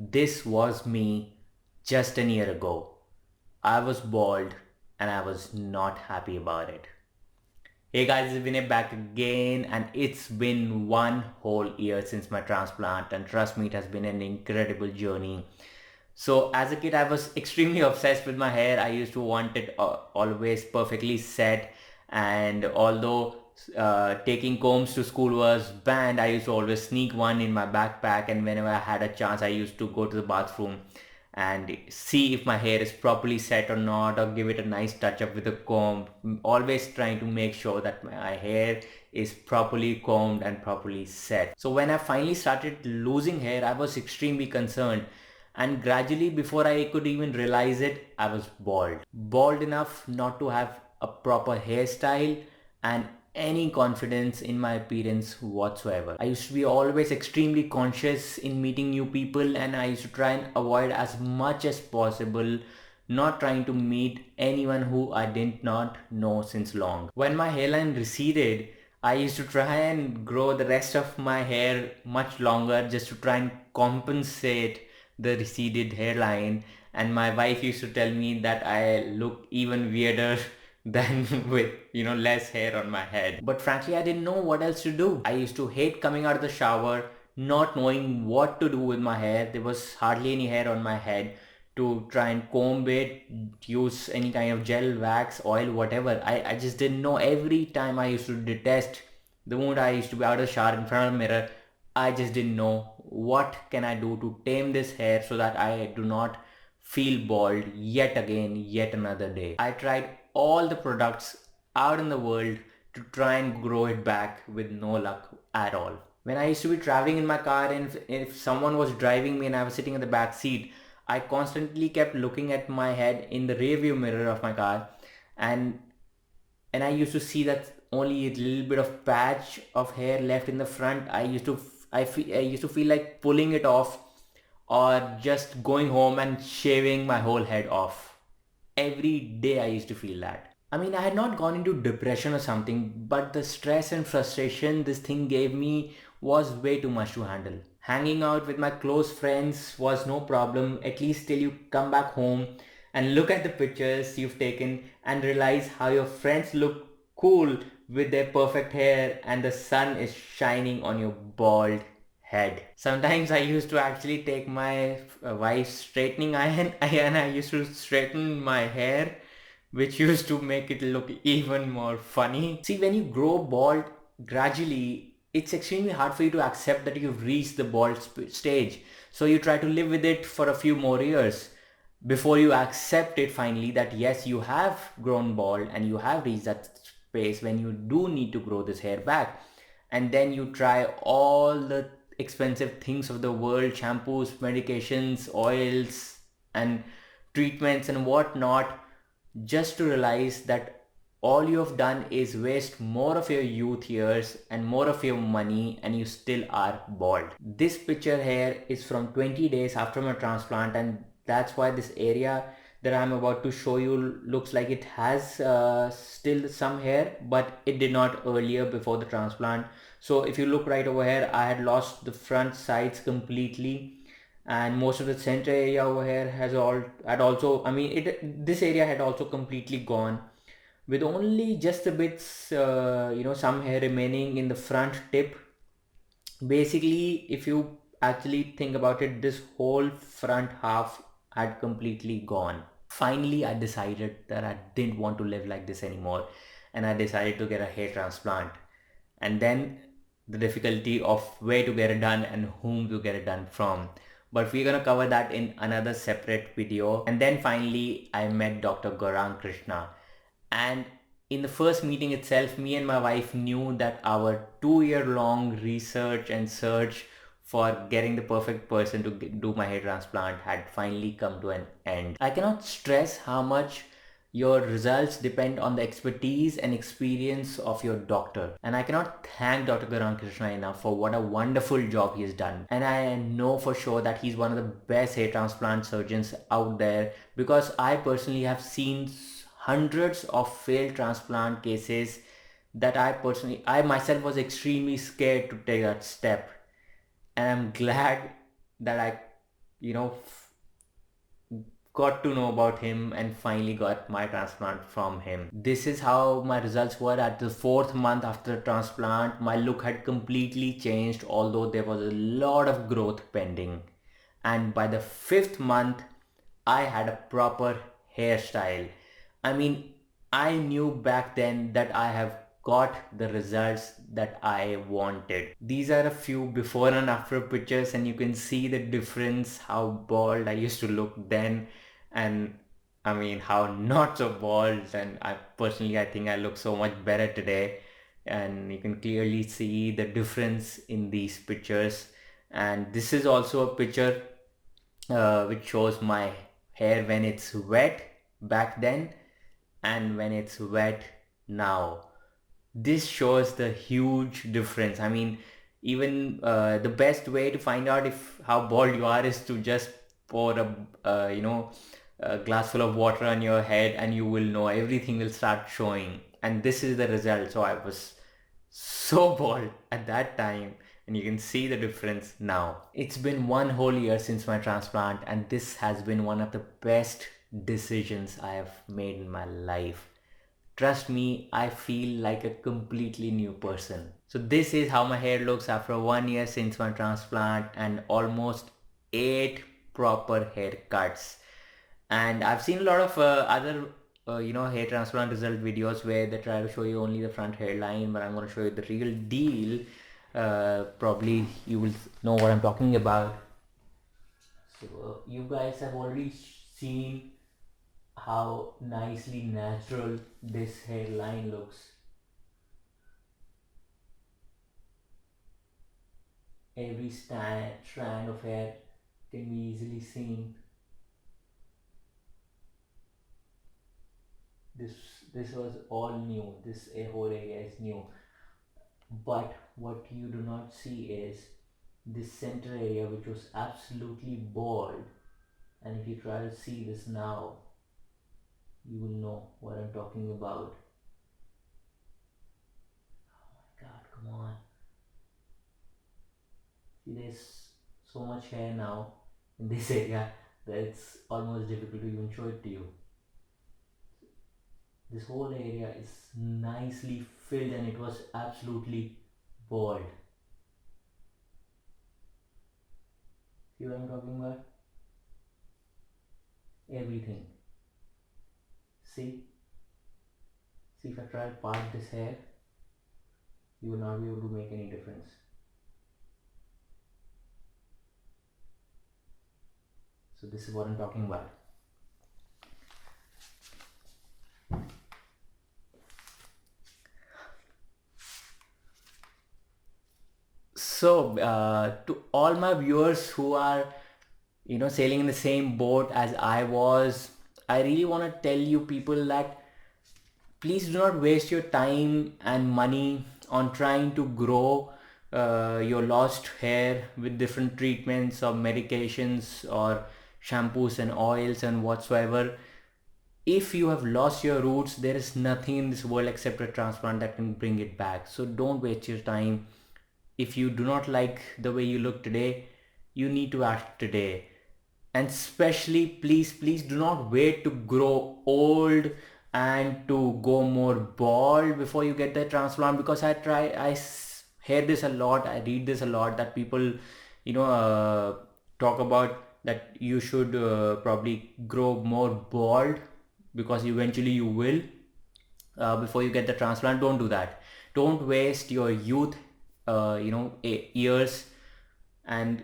This was me just a year ago. I was bald and I was not happy about it. Hey guys, it's Vinay back again, and it's been one whole year since my transplant, and trust me, it has been an incredible journey. So as a kid, I was extremely obsessed with my hair. I used to want it always perfectly set, and although taking combs to school was banned, I used to always sneak one in my backpack, and whenever I had a chance, I used to go to the bathroom and see if my hair is properly set or not, or give it a nice touch up with a comb. Always trying to make sure that my hair is properly combed and properly set. So when I finally started losing hair, I was extremely concerned, and gradually, before I could even realize it, I was bald enough not to have a proper hairstyle and any confidence in my appearance whatsoever. I used to be always extremely conscious in meeting new people, and I used to try and avoid as much as possible not trying to meet anyone who I did not know since long. When my hairline receded, I used to try and grow the rest of my hair much longer just to try and compensate the receded hairline, and my wife used to tell me that I look even weirder than with less hair on my head. But frankly, I didn't know what else to do. I used to hate coming out of the shower not knowing what to do with my hair. There was hardly any hair on my head to try and comb it, use any kind of gel, wax, oil, whatever. I just didn't know. Every time I used to detest the moment I used to be out of the shower in front of the mirror. I just didn't know what can I do to tame this hair so that I do not feel bald yet again, yet another day. I tried all the products out in the world to try and grow it back with no luck at all. When I used to be traveling in my car, and if someone was driving me and I was sitting in the back seat, I constantly kept looking at my head in the rearview mirror of my car, and I used to see that only a little bit of patch of hair left in the front. I used to feel like pulling it off or just going home and shaving my whole head off. Every day I used to feel that. I mean, I had not gone into depression or something, but the stress and frustration this thing gave me was way too much to handle. Hanging out with my close friends was no problem, at least till you come back home and look at the pictures you've taken and realize how your friends look cool with their perfect hair and the sun is shining on your bald head. Sometimes I used to actually take my wife's straightening iron and I used to straighten my hair, which used to make it look even more funny. See, when you grow bald gradually, it's extremely hard for you to accept that you've reached the bald stage. So you try to live with it for a few more years before you accept it finally, that yes, you have grown bald and you have reached that space when you do need to grow this hair back. And then you try all the expensive things of the world: shampoos, medications, oils, and treatments and whatnot, just to realize that all you have done is waste more of your youth years and more of your money, and you still are bald. This picture here is from 20 days after my transplant, and that's why this area that I'm about to show you looks like it has still some hair, but it did not earlier before the transplant. So if you look right over here, I had lost the front sides completely, and most of the center area over here had also, I mean, this area had also completely gone, with only just a bits, some hair remaining in the front tip. Basically, if you actually think about it, this whole front half had completely gone. Finally, I decided that I didn't want to live like this anymore, and I decided to get a hair transplant. And then the difficulty of where to get it done and whom to get it done from. But we're gonna cover that in another separate video. And then finally, I met Dr. Gaurang Krishna. And in the first meeting itself, me and my wife knew that our 2 year long research and search for getting the perfect person to do my hair transplant had finally come to an end. I cannot stress how much your results depend on the expertise and experience of your doctor. And I cannot thank Dr. Gaurang Krishna enough for what a wonderful job he has done. And I know for sure that he's one of the best hair transplant surgeons out there, because I personally have seen hundreds of failed transplant cases that I myself was extremely scared to take that step. And I'm glad that I you know, got to know about him and finally got my transplant from him. This is how my results were at the fourth month after the transplant. My look had completely changed, although there was a lot of growth pending. And by the fifth month, I had a proper hairstyle. I mean, I knew back then that I have got the results that I wanted. These are a few before and after pictures, and you can see the difference how bald I used to look then, and I mean how not so bald. And I think I look so much better today, and you can clearly see the difference in these pictures. And this is also a picture which shows my hair when it's wet back then and when it's wet now. This shows the huge difference. I mean, even the best way to find out if how bald you are is to just pour a glass full of water on your head, and you will know, everything will start showing. And this is the result. So I was so bald at that time, and you can see the difference now. It's been one whole year since my transplant, and this has been one of the best decisions I have made in my life. Trust me, I feel like a completely new person. So this is how my hair looks after 1 year since my transplant and almost 8 proper haircuts. And I've seen a lot of other hair transplant result videos where they try to show you only the front hairline, but I'm going to show you the real deal. Probably you will know what I'm talking about. So you guys have already seen how nicely natural this hairline looks. Every strand of hair can be easily seen. this this was all new. This whole area is new, but what you do not see is this center area, which was absolutely bald. And if you try to see this now, you will know what I'm talking about. Oh my god, come on. See, there's so much hair now in this area that it's almost difficult to even show it to you. This whole area is nicely filled and it was absolutely bald. See what I'm talking about? Everything. See? See, if I try to part this hair, you will not be able to make any difference. So this is what I'm talking about. So to all my viewers who are sailing in the same boat as I was, I really want to tell you people that please do not waste your time and money on trying to grow your lost hair with different treatments or medications or shampoos and oils and whatsoever. If you have lost your roots, there is nothing in this world except a transplant that can bring it back. So don't waste your time. If you do not like the way you look today, you need to act today. And especially, please do not wait to grow old and to go more bald before you get the transplant, because I hear this a lot, I read this a lot, that people talk about that you should probably grow more bald because eventually you will before you get the transplant. Don't do that. Don't waste your youth years and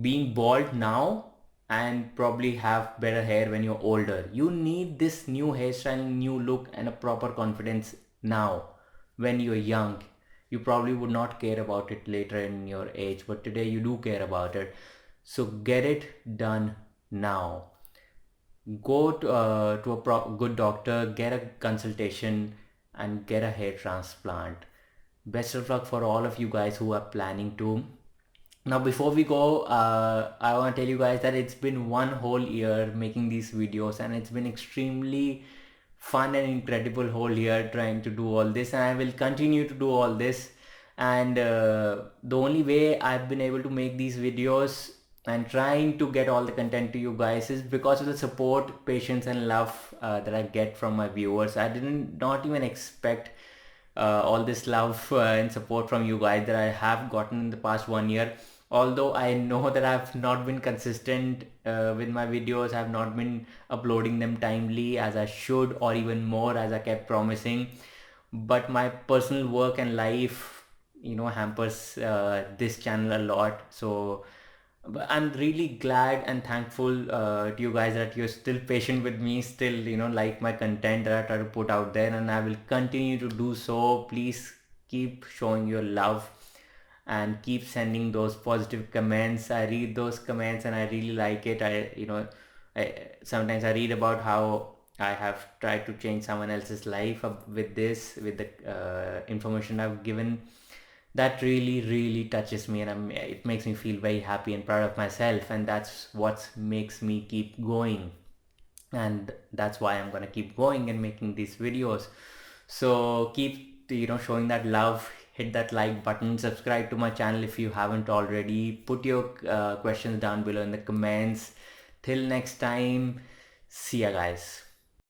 being bald now and probably have better hair when you're older. You need this new hairstyle, new look and a proper confidence now when you're young. You probably would not care about it later in your age, but today you do care about it. So get it done now. Go to a good doctor, get a consultation and get a hair transplant. Best of luck for all of you guys who are planning to. Now before we go, I want to tell you guys that it's been one whole year making these videos, and it's been extremely fun and incredible whole year trying to do all this, and I will continue to do all this. And the only way I've been able to make these videos and trying to get all the content to you guys is because of the support, patience, and love that I get from my viewers. I didn't not even expect all this love and support from you guys that I have gotten in the past 1 year. Although I know that I've not been consistent with my videos, I've not been uploading them timely as I should, or even more as I kept promising. But my personal work and life, hampers this channel a lot. So but I'm really glad and thankful to you guys that you're still patient with me, still, like my content that I try to put out there, and I will continue to do so. Please keep showing your love and keep sending those positive comments. I read those comments and I really like it. Sometimes I read about how I have tried to change someone else's life with this, with the information I've given. That really really touches me, and it makes me feel very happy and proud of myself, and that's what makes me keep going, and that's why I'm gonna keep going and making these videos. So keep showing that love, hit that like button, subscribe to my channel if you haven't already, put your questions down below in the comments. Till next time, see ya guys.